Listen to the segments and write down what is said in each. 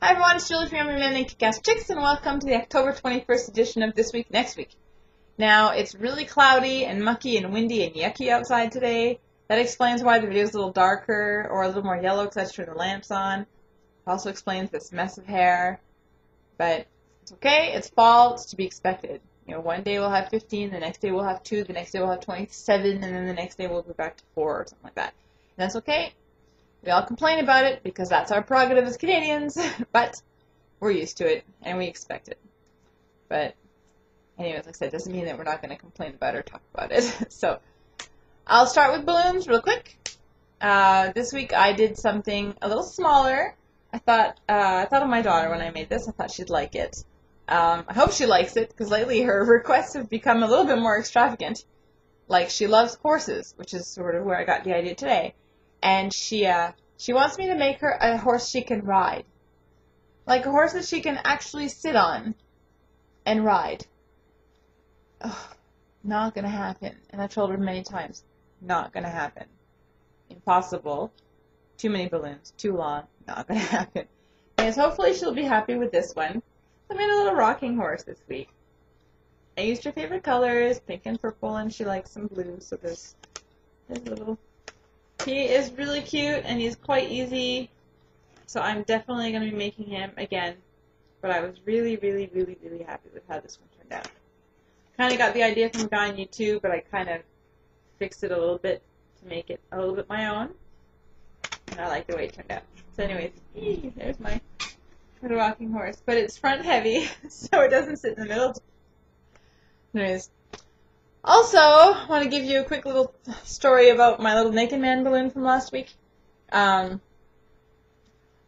Hi everyone, it's Julie from Yummy Men and Kick-Ass Chicks, and welcome to the October 21st edition of This Week, Next Week. Now, it's really cloudy and mucky and windy and yucky outside today. That explains why the video is a little darker or a little more yellow because I just turned the lamps on. It also explains this mess of hair. But it's okay, it's fall, it's to be expected. You know, one day we'll have 15, the next day we'll have 2, the next day we'll have 27, and then the next day we'll go back to 4 or something like that. And that's okay. We all complain about it because that's our prerogative as Canadians, but we're used to it and we expect it. But anyways, like I said, it doesn't mean that we're not going to complain about it or talk about it. So I'll start with balloons real quick. This week I did something a little smaller. I thought of my daughter when I made this. I thought she'd like it. I hope she likes it because lately her requests have become a little bit more extravagant. Like she loves horses, which is sort of where I got the idea today. And she wants me to make her a horse she can ride. Like a horse that she can actually sit on and ride. Ugh, not gonna happen. And I've told her many times, not gonna happen. Impossible. Too many balloons. Too long. Not gonna happen. Anyways, hopefully she'll be happy with this one. I made a little rocking horse this week. I used her favorite colors, pink and purple, and she likes some blue, so there's a little... He is really cute, and he's quite easy, so I'm definitely going to be making him again, but I was really, really, really, really happy with how this one turned out. Kind of got the idea from a guy on YouTube, but I kind of fixed it a little bit to make it a little bit my own, and I like the way it turned out. So anyways, there's my little rocking horse, but it's front heavy, so it doesn't sit in the middle. Anyways. Also, I want to give you a quick little story about my little Naked Man balloon from last week. I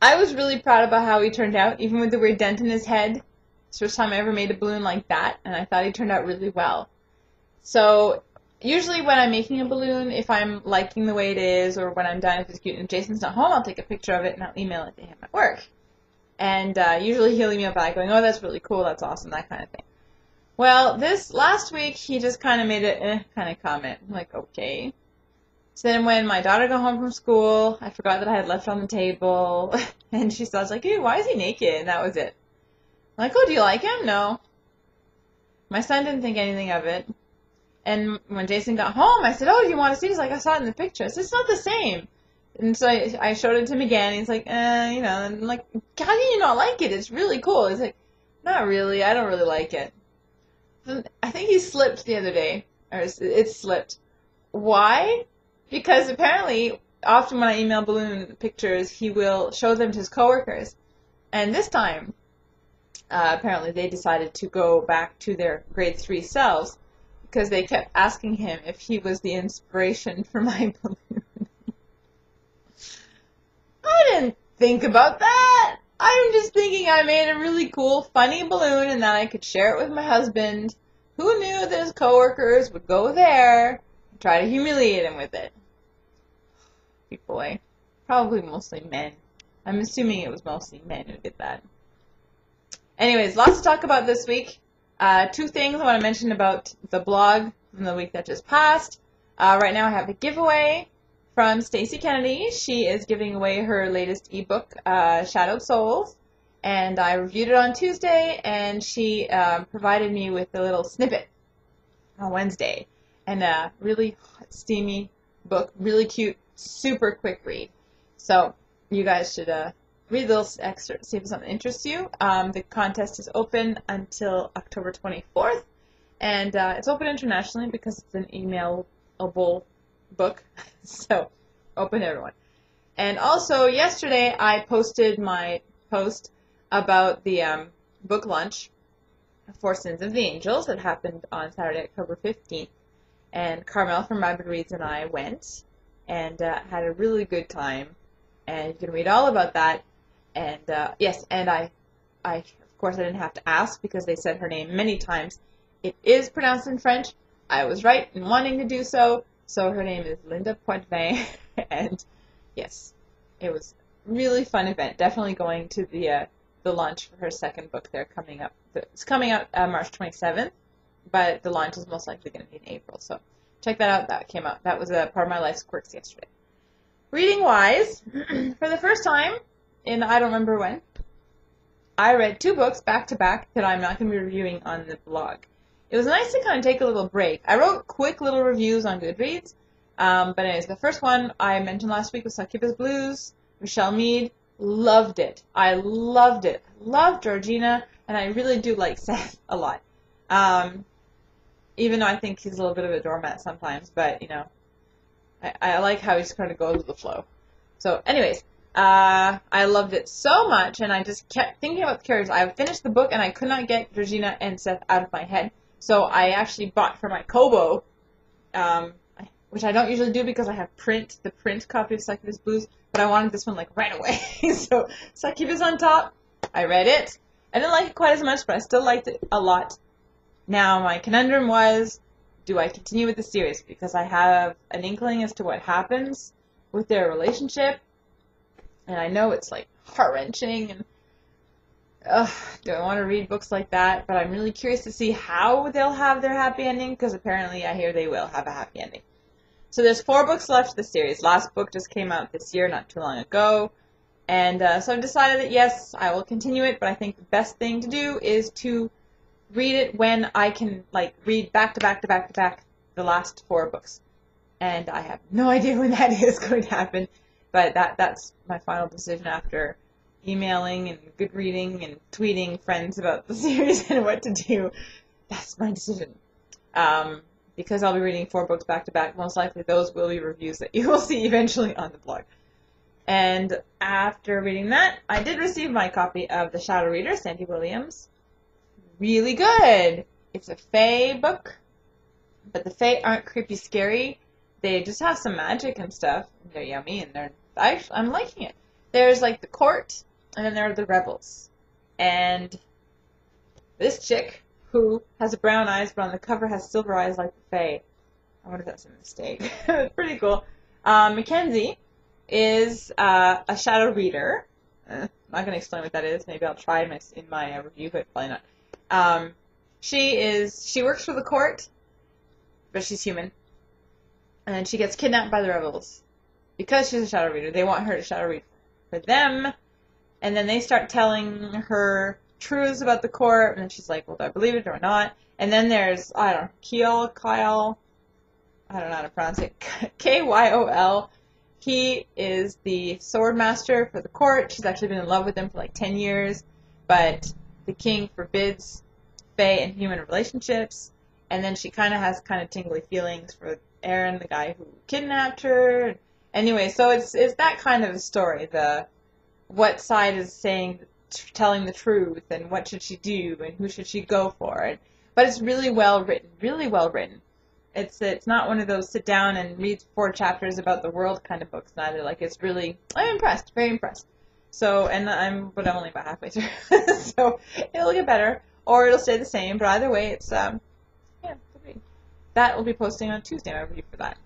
was really proud about how he turned out, even with the weird dent in his head. It's the first time I ever made a balloon like that, and I thought he turned out really well. So, usually when I'm making a balloon, if I'm liking the way it is, or when I'm done, if it's cute and Jason's not home, I'll take a picture of it and I'll email it to him at work. And usually he'll email back going, oh, that's really cool, that's awesome, that kind of thing. Well, this last week, he just kind of made a kind of comment. I'm like, okay. So then when my daughter got home from school, I forgot that I had left on the table. And she starts like, hey, why is he naked? And that was it. I'm like, oh, do you like him? No. My son didn't think anything of it. And when Jason got home, I said, oh, do you want to see? He's like, I saw it in the picture. I said, it's not the same. And so I showed it to him again. He's like, you know. And I'm like, how can you not like it? It's really cool. He's like, not really. I don't really like it. I think he slipped the other day, or it slipped. Why? Because apparently, often when I email balloon pictures, he will show them to his coworkers. And this time, apparently they decided to go back to their grade 3 selves because they kept asking him if he was the inspiration for my balloon. I didn't think about that. I'm just thinking I made a really cool, funny balloon and that I could share it with my husband. Who knew that his coworkers would go there and try to humiliate him with it? Big boy. Probably mostly men. I'm assuming it was mostly men who did that. Anyways, lots to talk about this week. 2 things I want to mention about the blog from the week that just passed. Right now I have a giveaway from Stacey Kennedy. She is giving away her latest ebook, Shadowed Souls, and I reviewed it on Tuesday, and she provided me with a little snippet on Wednesday, and a really hot, steamy book, really cute, super quick read. So you guys should read the little excerpt, see if it's something that interests you. The contest is open until October 24th, and it's open internationally because it's an emailable book, so open to everyone. And also, yesterday I posted my post about the book launch for Sins of the Angels that happened on Saturday, October 15th. And Carmel from Rabbit Reads and I went and had a really good time. And you can read all about that. And yes, and I of course I didn't have to ask because they said her name many times. It is pronounced in French. I was right in wanting to do so. So her name is Linda Poitvin. And yes, it was a really fun event. Definitely going to the launch for her second book there coming up. It's coming out March 27th, but the launch is most likely going to be in April. So check that out. That came out. That was a part of my life's quirks yesterday. Reading wise, for the first time in I don't remember when, I read 2 books back to back that I'm not going to be reviewing on the blog. It was nice to kind of take a little break. I wrote quick little reviews on Goodreads, but anyways, the first one I mentioned last week was Succubus Blues. Michelle Mead, loved it. I loved it. Loved Georgina, and I really do like Seth a lot. Even though I think he's a little bit of a doormat sometimes, but, you know, I like how he just kind of goes with the flow. So, anyways, I loved it so much, and I just kept thinking about the characters. I finished the book, and I could not get Georgina and Seth out of my head. So I actually bought for my Kobo, which I don't usually do because I have the print copy of Succubus Blues, but I wanted this one like right away. So Succubus on top, I read it. I didn't like it quite as much, but I still liked it a lot. Now my conundrum was, do I continue with the series? Because I have an inkling as to what happens with their relationship, and I know it's like heart-wrenching, and do I want to read books like that? But I'm really curious to see how they'll have their happy ending, because apparently I hear they will have a happy ending. So there's 4 books left of the series. Last book just came out this year, not too long ago. And so I've decided that yes, I will continue it, but I think the best thing to do is to read it when I can, like, read back to back to back to back the last 4 books. And I have no idea when that is going to happen, but that's my final decision after emailing and good reading and tweeting friends about the series and what to do. That's my decision. Because I'll be reading 4 books back to back, most likely those will be reviews that you will see eventually on the blog. And after reading that, I did receive my copy of The Shadow Reader, Sandy Williams. Really good. It's a fae book, but the fae aren't creepy scary. They just have some magic and stuff. They're yummy, and I'm liking it. There's like the court, and then there are the rebels. And this chick, who has brown eyes, but on the cover has silver eyes like the fae. I wonder if that's a mistake. It's pretty cool. Mackenzie is a shadow reader. I'm not going to explain what that is. Maybe I'll try in my review, but probably not. She works for the court, but she's human. And she gets kidnapped by the rebels. Because she's a shadow reader, they want her to shadow read for them. And then they start telling her truths about the court, and then she's like, well, do I believe it or not? And then there's, I don't know, Kyle, I don't know how to pronounce it, Kyol. He is the sword master for the court. She's actually been in love with him for like 10 years, but the king forbids fae and human relationships. And then she kind of has tingly feelings for Aaron, the guy who kidnapped her. Anyway, so it's that kind of a story. What side is telling the truth, and what should she do, and who should she go for? But it's really well written, really well written. It's not one of those sit down and read 4 chapters about the world kind of books. Neither. Like, it's really, I'm impressed, very impressed. So, I'm only about halfway through, so it'll get better, or it'll stay the same. But either way, it's that will be posting on Tuesday. My review for that.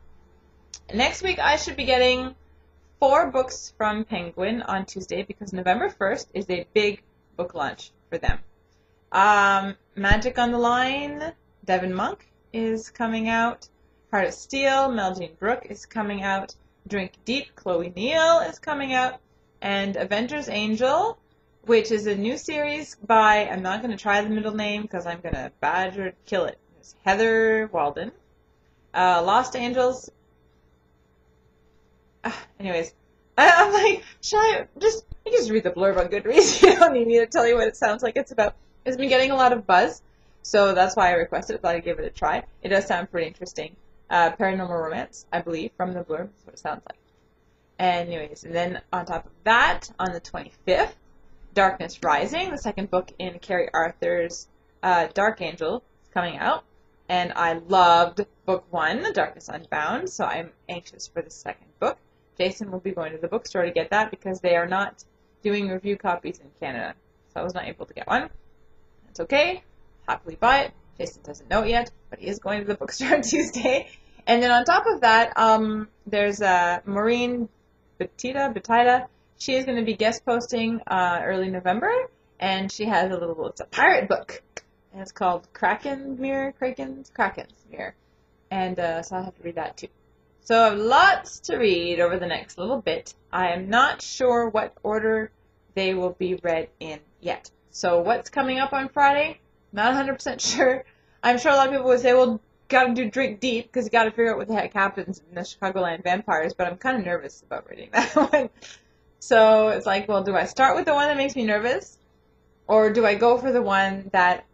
Next week, I should be getting 4 books from Penguin on Tuesday, because November 1st is a big book launch for them. Magic on the Line, Devin Monk is coming out. Heart of Steel, Mel Jean Brooke is coming out. Drink Deep, Chloe Neal is coming out. And Avengers Angel, which is a new series by, I'm not going to try the middle name because I'm going to badger kill it. It's Heather Walden. Lost Angels. Anyways, I'm like, you just read the blurb on Goodreads. You don't need me to tell you what it sounds like it's about. It's been getting a lot of buzz, so that's why I requested it. Thought I'd give it a try. It does sound pretty interesting. Paranormal romance, I believe, from the blurb. That's what it sounds like. Anyways, and then on top of that, on the 25th, Darkness Rising, the second book in Carrie Arthur's Dark Angel, is coming out. And I loved book 1, Darkness Unbound, so I'm anxious for the second book. Jason will be going to the bookstore to get that because they are not doing review copies in Canada. So I was not able to get one. It's okay. Happily buy it. Jason doesn't know it yet, but he is going to the bookstore on Tuesday. And then on top of that, there's Maureen Betida. She is going to be guest posting early November, and she has it's a pirate book. And it's called Kraken's Mirror. And so I'll have to read that too. So I have lots to read over the next little bit. I am not sure what order they will be read in yet. So what's coming up on Friday? Not 100% sure. I'm sure a lot of people would say, well, gotta do Drink Deep because you gotta figure out what the heck happens in the Chicagoland Vampires, but I'm kind of nervous about reading that one. So it's like, well, do I start with the one that makes me nervous, or do I go for the one that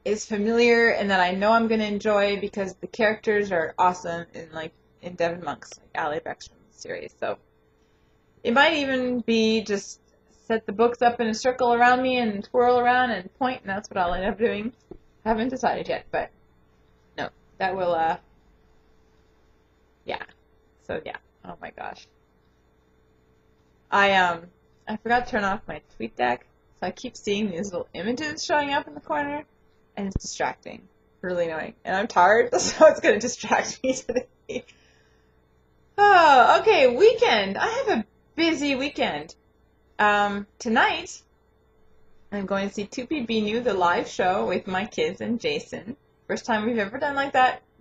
is familiar and that I know I'm going to enjoy because the characters are awesome in Devin Monk's Ally Beckstrom series. So it might even be just set the books up in a circle around me and twirl around and point, and that's what I'll end up doing. I haven't decided yet, but no, that will yeah. So yeah. Oh my gosh. I forgot to turn off my TweetDeck, so I keep seeing these little images showing up in the corner, and it's distracting. Really annoying. And I'm tired, so it's going to distract me today. Oh, okay, weekend. I have a busy weekend. Tonight, I'm going to see Tupi Binu, the live show with my kids and Jason. First time we've ever done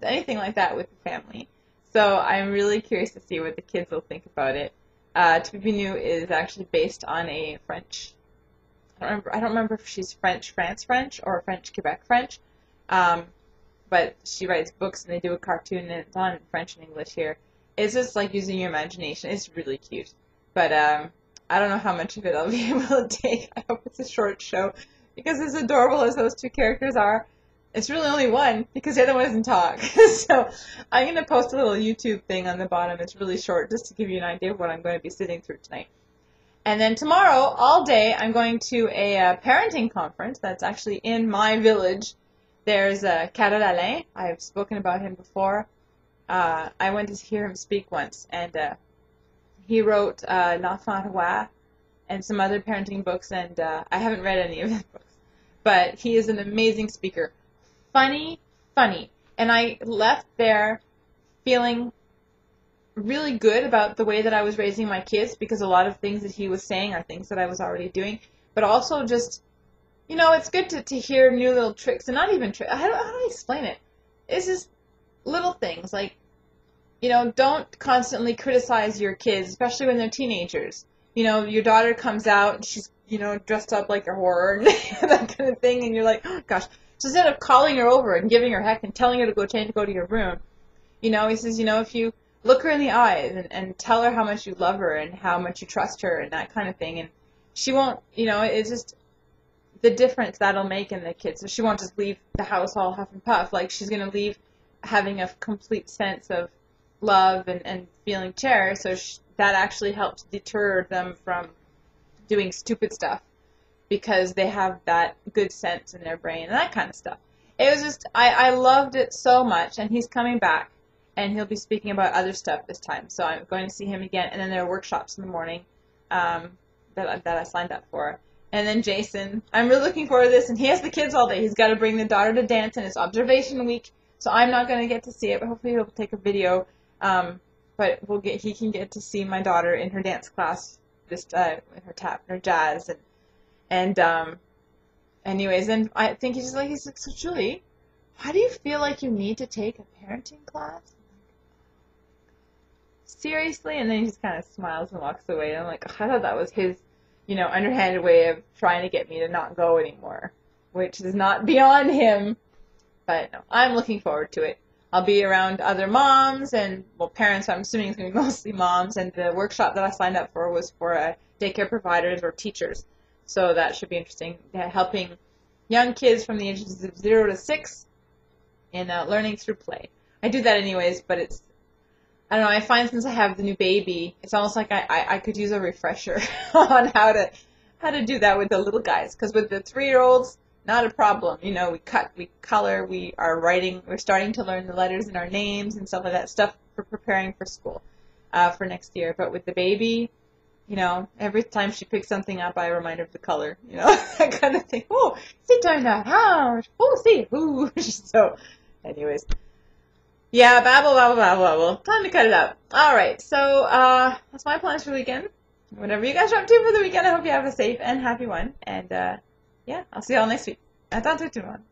anything like that with the family. So I'm really curious to see what the kids will think about it. Tupi Binu is actually based on a French. I don't remember if she's France French, or French Quebec French. But she writes books and they do a cartoon and it's on French and English here. It's just like using your imagination. It's really cute. But I don't know how much of it I'll be able to take. I hope it's a short show because as adorable as those two characters are, it's really only one because the other one doesn't talk. So I'm going to post a little YouTube thing on the bottom. It's really short just to give you an idea of what I'm going to be sitting through tonight. And then tomorrow, all day, I'm going to a parenting conference that's actually in my village. There's Carole Alain. I've spoken about him before. I went to hear him speak once, and he wrote L'Enfant Roi and some other parenting books, and I haven't read any of his books. But he is an amazing speaker. Funny. And I left there feeling really good about the way that I was raising my kids because a lot of things that he was saying are things that I was already doing. But also just, it's good to hear new little tricks, and not even tricks. How do I explain it? It's just little things like, don't constantly criticize your kids, especially when they're teenagers. Your daughter comes out and she's, dressed up like a horror and that kind of thing, and you're like, oh gosh. So instead of calling her over and giving her heck and telling her to go change to go to your room, he says, if you look her in the eyes and tell her how much you love her and how much you trust her and that kind of thing, and she won't, it's just the difference that'll make in the kid. So she won't just leave the house all huff and puff. Like, she's going to leave having a complete sense of love and feeling cherished. So that actually helps deter them from doing stupid stuff because they have that good sense in their brain and that kind of stuff. It was just, I loved it so much, and he's coming back, and he'll be speaking about other stuff this time. So I'm going to see him again, and then there are workshops in the morning that I signed up for. And then Jason, I'm really looking forward to this, and he has the kids all day. He's got to bring the daughter to dance, and it's observation week, so I'm not going to get to see it, but hopefully he'll take a video. But he can get to see my daughter in her dance class, just with her tap and her jazz, and anyways, and I think he's like, so Julie, how do you feel like you need to take a parenting class? Seriously? And then he just kind of smiles and walks away. And I'm like, I thought that was his, underhanded way of trying to get me to not go anymore, which is not beyond him. But no, I'm looking forward to it. I'll be around other moms and, parents. I'm assuming it's going to be mostly moms. And the workshop that I signed up for was for daycare providers or teachers. So that should be interesting. Helping young kids from the ages of 0 to 6 in learning through play. I do that anyways, but it's, I don't know, I find since I have the new baby, it's almost like I could use a refresher on how to do that with the little guys. Because with the 3-year-olds, not a problem. We cut, we color, we are writing, we're starting to learn the letters in our names and stuff like that, stuff for preparing for school for next year. But with the baby, every time she picks something up, I remind her of the color, that kind of thing. Oh, sit down now. Oh, see. Ooh. So, anyways. Yeah, babble. Time to cut it out. All right, so that's my plans for the weekend. Whatever you guys are up to for the weekend, I hope you have a safe and happy one. And, yeah, I'll see y'all next week. À tantôt tout le monde.